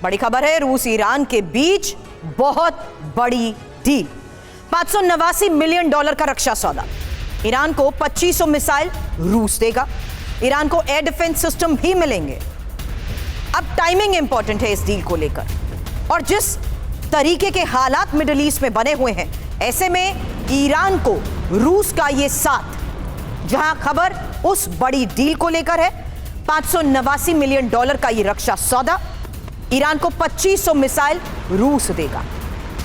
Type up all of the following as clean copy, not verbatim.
बड़ी खबर है, रूस ईरान के बीच बहुत बड़ी डील। $589 मिलियन का रक्षा सौदा। ईरान को 2500 मिसाइल रूस देगा। ईरान को एयर डिफेंस सिस्टम भी मिलेंगे। अब टाइमिंग इंपॉर्टेंट है इस डील को लेकर, और जिस तरीके के हालात मिडिल ईस्ट में बने हुए हैं, ऐसे में ईरान को रूस का ये साथ, जहां खबर उस बड़ी डील को लेकर है, $589 मिलियन का ये रक्षा सौदा। ईरान को 2500 मिसाइल रूस देगा।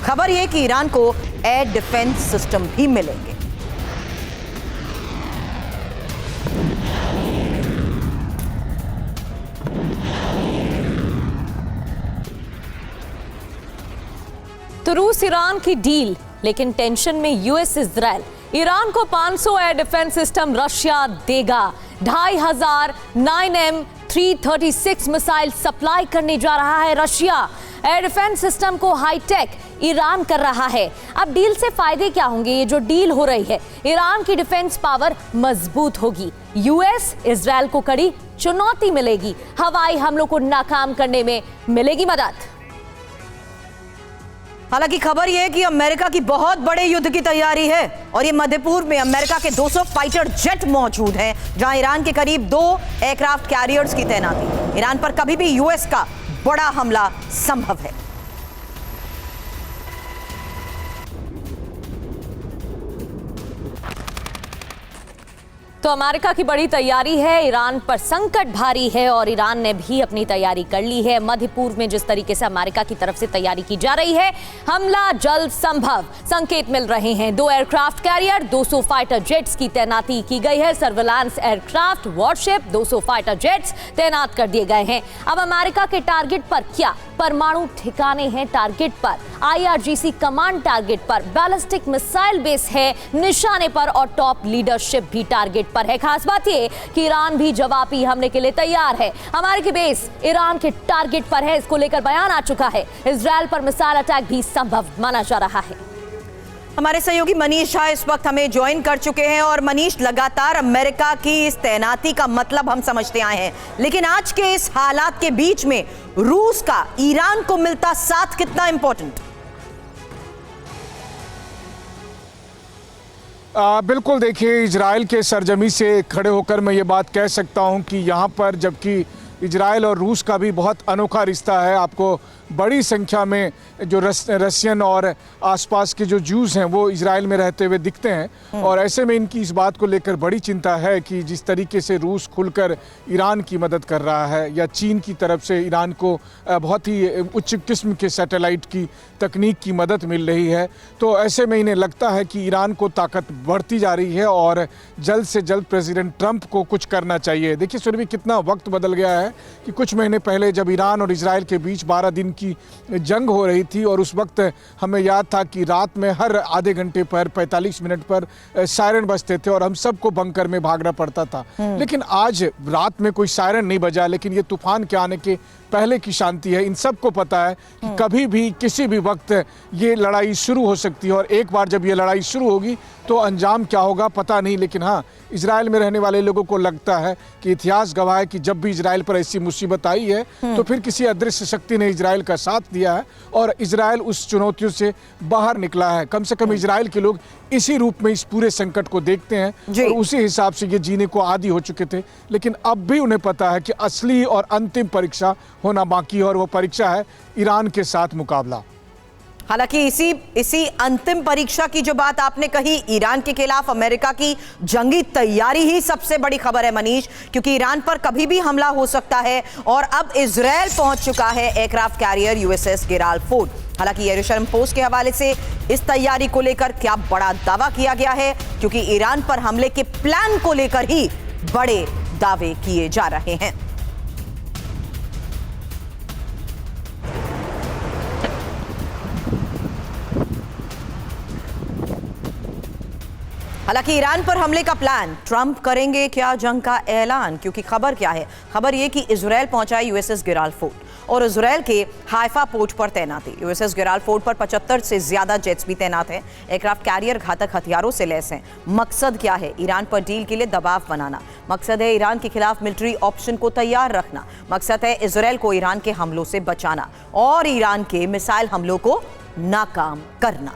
खबर यह कि ईरान को एयर डिफेंस सिस्टम भी मिलेंगे। तो रूस ईरान की डील, लेकिन टेंशन में यूएस इजराइल। ईरान को 500 एयर डिफेंस सिस्टम रशिया देगा। 2500 9M336 मिसाइल सप्लाई करने जा रहा है रशिया। एयर डिफेंस सिस्टम को हाईटेक ईरान कर रहा है। अब डील से फायदे क्या होंगे? ये जो डील हो रही है, ईरान की डिफेंस पावर मजबूत होगी। यूएस इजराइल को कड़ी चुनौती मिलेगी। हवाई हमलों को नाकाम करने में मिलेगी मदद। हालांकि खबर यह है कि अमेरिका की बहुत बड़े युद्ध की तैयारी है, और ये मध्य पूर्व में अमेरिका के 200 फाइटर जेट मौजूद हैं, जहां ईरान के करीब 2 एयरक्राफ्ट कैरियर्स की तैनाती। ईरान पर कभी भी यूएस का बड़ा हमला संभव है। तो अमेरिका की बड़ी तैयारी है, ईरान पर संकट भारी है और ईरान ने भी अपनी तैयारी कर ली है। मध्य पूर्व में जिस तरीके से अमेरिका की तरफ से तैयारी की जा रही है, हमला जल्द संभव संकेत मिल रहे हैं। 2 एयरक्राफ्ट कैरियर, 200 फाइटर जेट्स की तैनाती की गई है। Surveillance aircraft, worship, 200 fighter jets तैनात कर दिए गए हैं। अब अमेरिका के टारगेट पर क्या? परमाणु ठिकाने हैं टारगेट पर, IRGC कमांड टारगेट पर, बैलिस्टिक मिसाइल बेस है निशाने पर, और टॉप लीडरशिप भी टारगेट पर है। खास बात यह कि ईरान भी जवाबी हमले के लिए तैयार है। अमेरिकी बेस ईरान के टारगेट पर है, इसको लेकर बयान आ चुका है। इजरायल पर मिसाइल अटैक भी संभव माना जा रहा है। हमारे सहयोगी मनीष झा इस वक्त हमें ज्वाइन कर चुके हैं। और मनीष, लगातार अमेरिका की इस तैनाती का मतलब हम समझते आए हैं, लेकिन आज के इस हालात के बीच में रूस का ईरान को मिलता साथ कितना इंपॉर्टेंट? बिल्कुल, देखिए, इजराइल के सरजमी से खड़े होकर मैं ये बात कह सकता हूं कि यहाँ पर जबकि इजराइल और रूस का भी बहुत अनोखा रिश्ता है, आपको बड़ी संख्या में जो रशियन और आसपास के जो ज्यूज हैं वो इजराइल में रहते हुए दिखते हैं। और ऐसे में इनकी इस बात को लेकर बड़ी चिंता है कि जिस तरीके से रूस खुलकर ईरान की मदद कर रहा है, या चीन की तरफ से ईरान को बहुत ही उच्च किस्म के सैटेलाइट की तकनीक की मदद मिल रही है, तो ऐसे में इन्हें लगता है कि ईरान को ताकत बढ़ती जा रही है और जल्द से जल्द प्रेसिडेंट ट्रंप को कुछ करना चाहिए। देखिए सुरभि, कितना वक्त बदल गया है कि कुछ महीने पहले जब ईरान और इजराइल के बीच 12 दिन की जंग हो रही थी, और उस वक्त हमें याद था कि रात में हर आधे घंटे पर 45 मिनट पर सायरन बजते थे और हम सबको बंकर में भागना पड़ता था। लेकिन आज रात में कोई सायरन नहीं बजा, लेकिन ये तूफान के आने के पहले की शांति है। इन सबको पता है कि कभी भी किसी भी वक्त ये लड़ाई शुरू हो सकती है, और एक बार जब ये लड़ाई शुरू होगी तो अंजाम क्या होगा पता नहीं। लेकिन हाँ, इजराइल में रहने वाले लोगों को लगता है कि इतिहास गवाह है कि जब भी इजराइल पर ऐसी मुसीबत आई है तो फिर किसी अदृश्य शक्ति ने इजराइल का साथ दिया है, और इजराइल उस चुनौतियों से बाहर निकला है। कम से कम इजराइल के लोग इसी रूप में इस पूरे संकट को देखते हैं, और उसी हिसाब से ये जीने को आदी हो चुके थे। लेकिन अब भी उन्हें पता है कि असली और अंतिम परीक्षा होना बाकी है, और वो परीक्षा है ईरान के साथ मुकाबला। हालांकि इसी अंतिम परीक्षा की जो बात आपने कही, ईरान के खिलाफ अमेरिका की जंगी तैयारी ही सबसे बड़ी खबर है मनीष, क्योंकि ईरान पर कभी भी हमला हो सकता है। और अब इजराइल पहुंच चुका है aircraft carrier USS Gerald Ford. हालांकि यरूशलेम पोस्ट के हवाले से इस तैयारी को लेकर क्या बड़ा दावा किया गया है, क्योंकि ईरान पर हमले के प्लान को लेकर ही बड़े दावे किए जा रहे हैं। हालांकि ईरान पर हमले का प्लान, ट्रंप करेंगे क्या जंग का ऐलान? क्योंकि खबर क्या है, खबर यह कि इजराइल पहुंचा यूएसएस गिराल फोर्ट और इजराइल के हाइफा पोर्ट पर तैनाती। यूएसएस गिराल फोर्ट पर 75 से ज्यादा जेट्स भी तैनात हैं। एयरक्राफ्ट कैरियर घातक हथियारों से लैस हैं। मकसद क्या है? ईरान पर डील के लिए दबाव बनाना। मकसद है ईरान के खिलाफ मिलिट्री ऑप्शन को तैयार रखना। मकसद है इजराइल को ईरान के हमलों से बचाना और ईरान के मिसाइल हमलों को नाकाम करना।